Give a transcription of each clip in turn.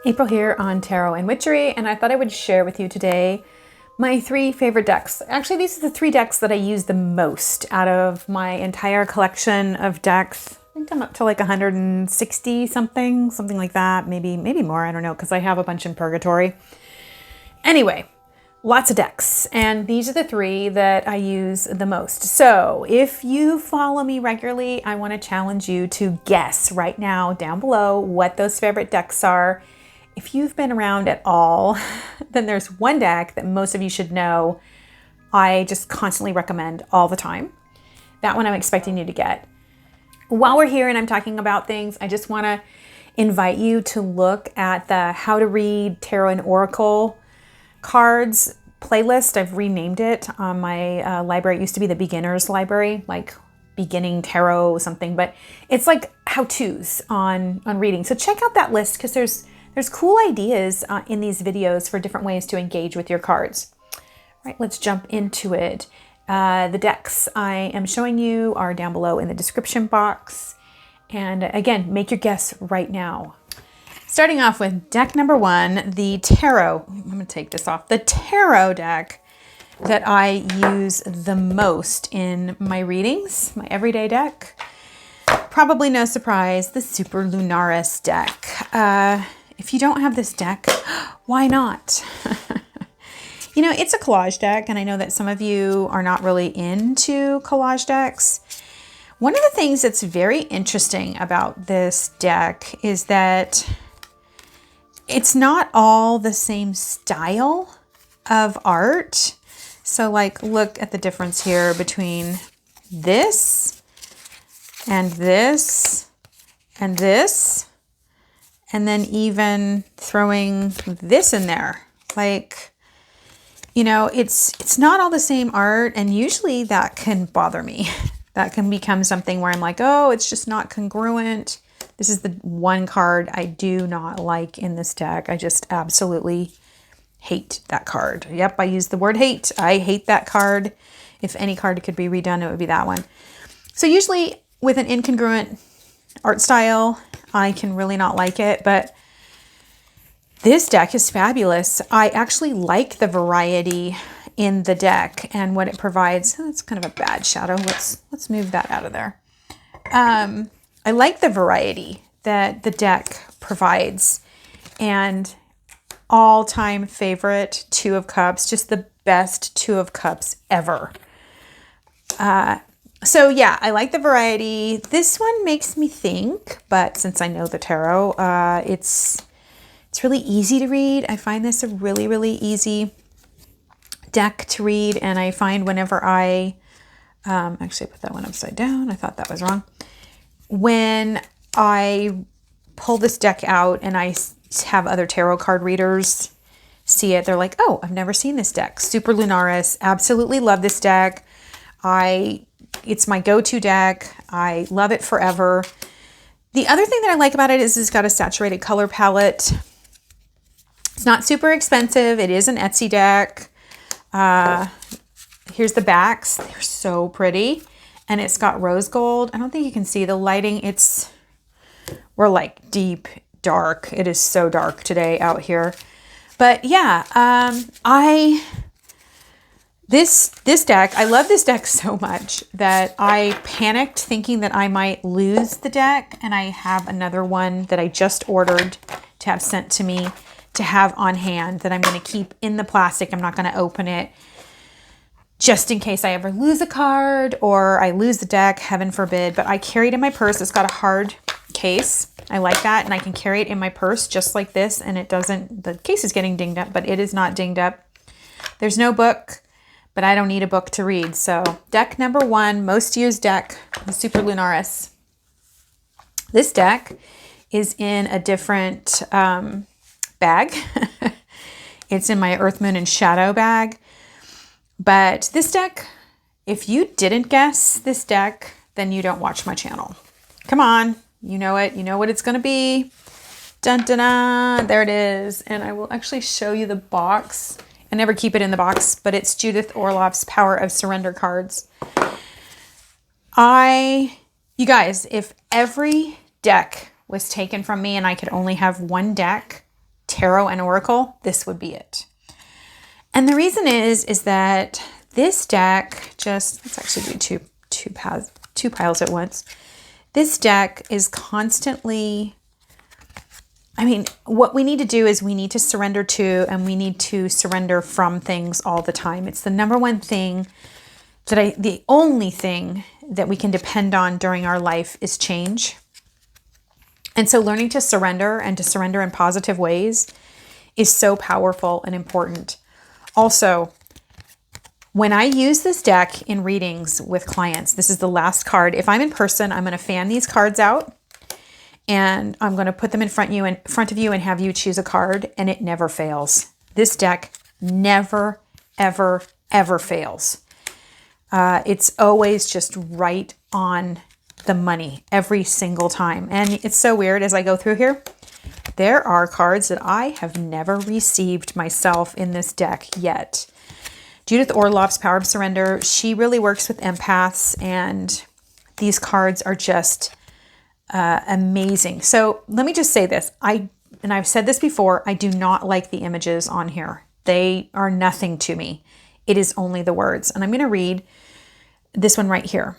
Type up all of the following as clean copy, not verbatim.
April here on Tarot and Witchery, and I thought I would share with you today my 3 favorite decks. Actually, these are the 3 decks that I use the most out of my entire collection of decks. I think I'm up to like 160 something like that, maybe more, I don't know, because I have a bunch in purgatory. Anyway, lots of decks, and these are the 3 that I use the most. So if you follow me regularly, I want to challenge you to guess right now down below what those favorite decks are. If you've been around at all, then there's one deck that most of you should know I just constantly recommend all the time. That one I'm expecting you to get. While we're here and I'm talking about things, I just want to invite you to look at the How to Read Tarot and Oracle cards playlist. I've renamed it on my library. It used to be the beginner's library, like beginning tarot something, but it's like how-tos on reading. So check out that list because there's cool ideas in these videos for different ways to engage with your cards. All right, let's jump into it. The decks I am showing you are down below in the description box. And again, make your guess right now. Starting off with deck number 1, the Tarot. I'm going to take this off. The Tarot deck that I use the most in my readings, my everyday deck. Probably no surprise, the Super Lunaris deck. If you don't have this deck, why not? You know, it's a collage deck, and I know that some of you are not really into collage decks. One of the things that's very interesting about this deck is that it's not all the same style of art. So like, look at the difference here between this and this and this. And then even throwing this in there, like, you know, it's not all the same art. And usually that can bother me. That can become something where I'm like, oh, it's just not congruent. This is the one card I do not like in this deck. I just absolutely hate that card. Yep, I use the word hate. I hate that card. If any card could be redone, it would be that one. So usually with an incongruent art style, I can really not like it, but this deck is fabulous. I actually like the variety in the deck and what it provides. That's kind of a bad shadow. Let's move that out of there. I like the variety that the deck provides, and all-time favorite 2 of Cups, just the best 2 of Cups ever. So yeah, I like the variety. This one makes me think, but since I know the tarot, it's really easy to read. I find this a really, really easy deck to read, and I find whenever I, actually I put that one upside down. I thought that was wrong. When I pull this deck out and I have other tarot card readers see it, they're like, oh, I've never seen this deck. Super Lunaris, absolutely love this deck. It's my go-to deck. I love it forever. The other thing that I like about it is it's got a saturated color palette. It's not super expensive. It is an Etsy deck. Here's the backs. They're so pretty. And it's got rose gold. I don't think you can see the lighting. We're like deep dark. It is so dark today out here. But yeah, this deck, I love this deck so much that I panicked thinking that I might lose the deck. And I have another one that I just ordered to have sent to me to have on hand that I'm going to keep in the plastic. I'm not going to open it just in case I ever lose a card or I lose the deck, heaven forbid. But I carry it in my purse. It's got a hard case. I like that. And I can carry it in my purse just like this. And it doesn't, the case is getting dinged up, but it is not dinged up. There's no book, but I don't need a book to read. So deck number 1, most used deck, the Super Lunaris. This deck is in a different bag. It's in my Earth, Moon, and Shadow bag. But this deck, if you didn't guess this deck, then you don't watch my channel. Come on, you know it. You know what it's going to be. Dun, dun, dun. There it is. And I will actually show you the box. I never keep it in the box, but it's Judith Orloff's Power of Surrender cards. You guys, if every deck was taken from me and I could only have one deck, tarot and oracle, this would be it. And the reason is that this deck let's actually do two piles at once. This deck is constantly, what we need to do is we need to surrender to, and we need to surrender from things all the time. It's the number one thing the only thing that we can depend on during our life is change. And so learning to surrender and to surrender in positive ways is so powerful and important. Also, when I use this deck in readings with clients, this is the last card. If I'm in person, I'm going to fan these cards out and I'm going to put them in front of you and have you choose a card, and it never fails. This deck never, ever, ever fails. It's always just right on the money every single time. And it's so weird as I go through here. There are cards that I have never received myself in this deck yet. Judith Orloff's Power of Surrender, she really works with empaths, and these cards are just amazing. So let me just say this. I've said this before, I do not like the images on here. They are nothing to me. It is only the words. And I'm going to read this one right here.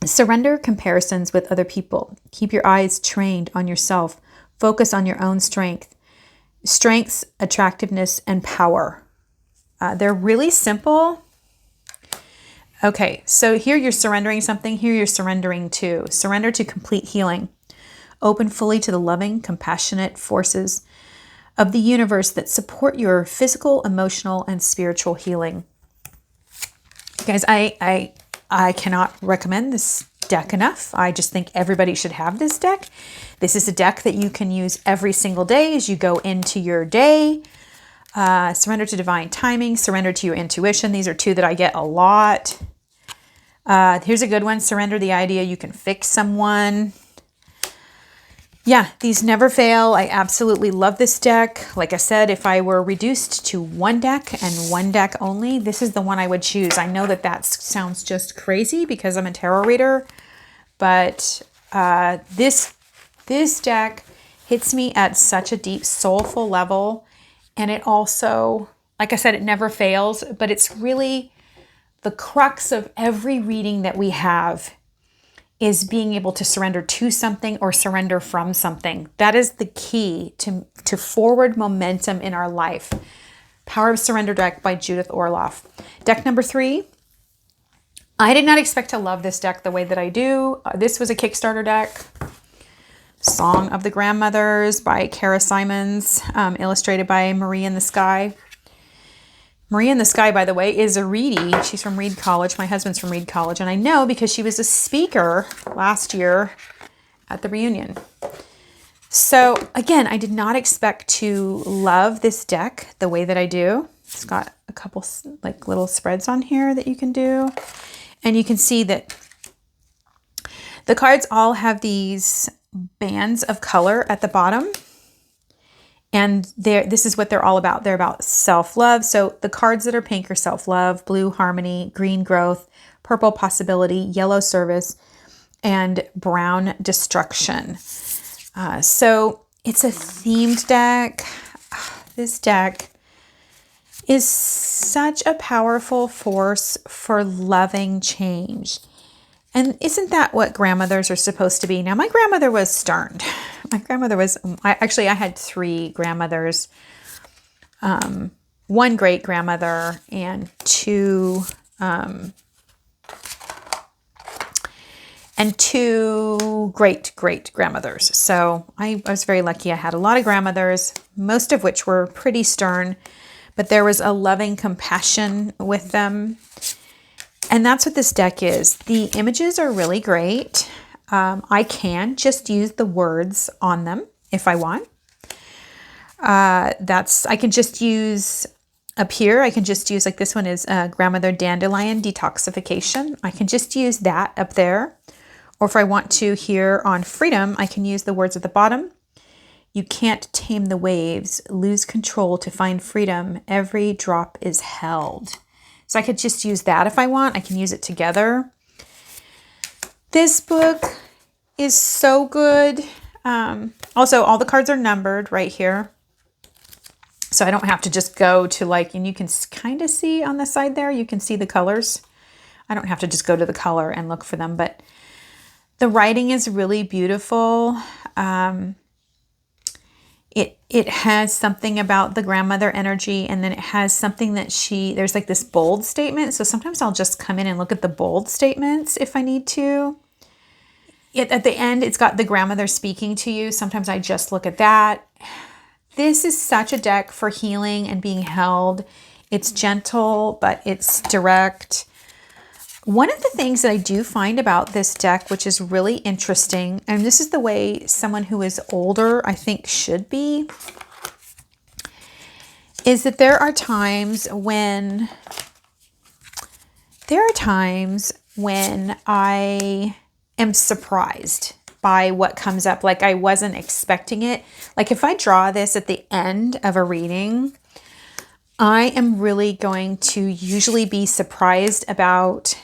Surrender comparisons with other people. Keep your eyes trained on yourself. Focus on your own strengths, attractiveness, and power. They're really simple. Okay, so here you're surrendering something. Here you're surrendering to. Surrender to complete healing. Open fully to the loving, compassionate forces of the universe that support your physical, emotional, and spiritual healing. Guys, I cannot recommend this deck enough. I just think everybody should have this deck. This is a deck that you can use every single day as you go into your day. Surrender to divine timing, surrender to your intuition. These are two that I get a lot. Here's a good one. Surrender the idea you can fix someone. Yeah, these never fail. I absolutely love this deck. Like I said, if I were reduced to one deck and one deck only, this is the one I would choose. I know that sounds just crazy because I'm a tarot reader, but this deck hits me at such a deep, soulful level. And it also, like I said, it never fails, but it's really the crux of every reading that we have is being able to surrender to something or surrender from something. That is the key to forward momentum in our life. Power of Surrender deck by Judith Orloff. Deck number 3. I did not expect to love this deck the way that I do. This was a Kickstarter deck. Song of the Grandmothers by Kara Simons, illustrated by Marie in the Sky. Marie in the Sky, by the way, is a Reedy. She's from Reed College. My husband's from Reed College. And I know because she was a speaker last year at the reunion. So again, I did not expect to love this deck the way that I do. It's got a couple like little spreads on here that you can do. And you can see that the cards all have these bands of color at the bottom. And this is what they're all about. They're about self-love. So the cards that are pink are self-love, blue harmony, green growth, purple possibility, yellow service, and brown destruction. So it's a themed deck. This deck is such a powerful force for loving change. And isn't that what grandmothers are supposed to be? Now, my grandmother was stern. My grandmother was, I had 3 grandmothers, 1 great grandmother and 2 great grandmothers. So I was very lucky. I had a lot of grandmothers, most of which were pretty stern, but there was a loving compassion with them. And that's what this deck is. The images are really great. I can just use the words on them if I want. I can just use up here. I can just use, like this one is Grandmother Dandelion Detoxification. I can just use that up there. Or if I want to here on Freedom, I can use the words at the bottom. You can't tame the waves, lose control to find freedom. Every drop is held. So I could just use that if I want. I can use it together. This book is so good. Also, all the cards are numbered right here. So I don't have to just go to like, and you can kind of see on the side there, you can see the colors. I don't have to just go to the color and look for them, but the writing is really beautiful. It has something about the grandmother energy, and then it has something that there's like this bold statement. So sometimes I'll just come in and look at the bold statements if I need to. At the end, it's got the grandmother speaking to you. Sometimes I just look at that. This is such a deck for healing and being held. It's gentle, but it's direct. One of the things that I do find about this deck, which is really interesting, and this is the way someone who is older, I think, should be, is that there are times when I am surprised by what comes up. Like I wasn't expecting it. Like if I draw this at the end of a reading, I am really going to usually be surprised about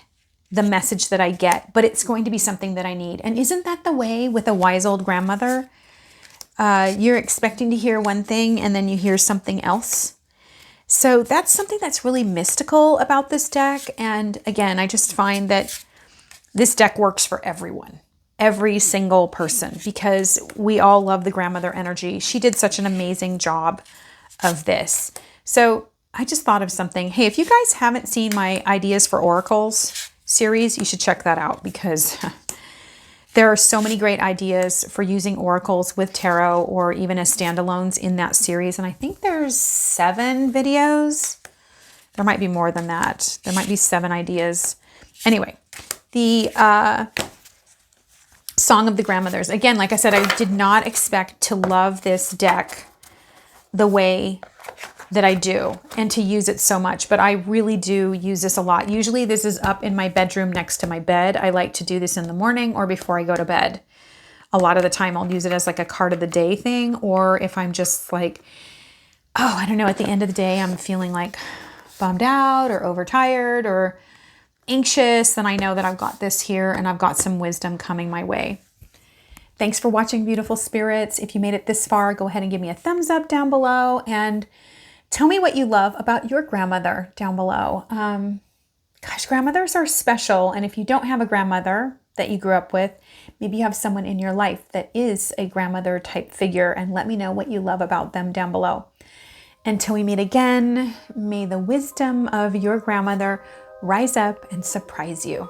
the message that I get, but it's going to be something that I need. And isn't that the way with a wise old grandmother? You're expecting to hear one thing and then you hear something else. So that's something that's really mystical about this deck. And again, I just find that this deck works for everyone, every single person, because we all love the grandmother energy. She did such an amazing job of this. So I just thought of something. Hey, if you guys haven't seen my Ideas for Oracles series, you should check that out, because there are so many great ideas for using oracles with tarot or even as standalones in that series. And I think there's 7 videos. There might be more than that. There might be 7 ideas. Anyway, the Song of the Grandmothers. Again, like I said, I did not expect to love this deck the way that I do and to use it so much, but I really do use this a lot. Usually this is up in my bedroom next to my bed. I like to do this in the morning or before I go to bed. A lot of the time I'll use it as like a card of the day thing, or if I'm just like, oh, I don't know, at the end of the day I'm feeling like bummed out or overtired or anxious, then I know that I've got this here and I've got some wisdom coming my way. Thanks for watching, beautiful spirits. If you made it this far, go ahead and give me a thumbs up down below and tell me what you love about your grandmother down below. Gosh, grandmothers are special. And if you don't have a grandmother that you grew up with, maybe you have someone in your life that is a grandmother type figure, and let me know what you love about them down below. Until we meet again, may the wisdom of your grandmother rise up and surprise you.